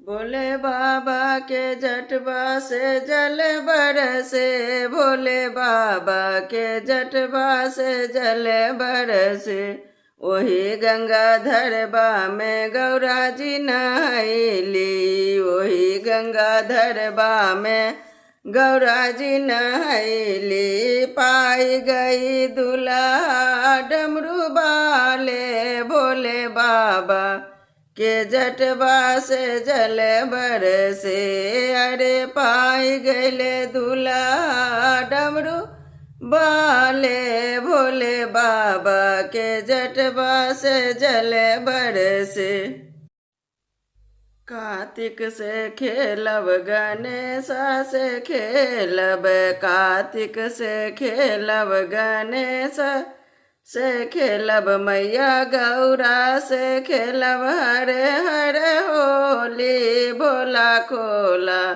भोले बाबा के जटवा से जल बरसे, भोले बाबा के जटवा से जल बरसे। वही गंगाधरबा में गौरा जी नहैली, वही गंगाधरबा में गौरा जी नहैली। पाई गई दूल्हा डमरू वाले, भोले बाबा के जटवा से जल बरसे। अरे पाई गले दूल्हा डमरू बाले, भोले बाबा के जटवा से जल बरसे। कार्तिक से खेलब गणेशा से खेलब, कार्तिक से खेलब गणेशा से खेलब, मैया गौरा से खेलब। हरे हरे होली भोला खोला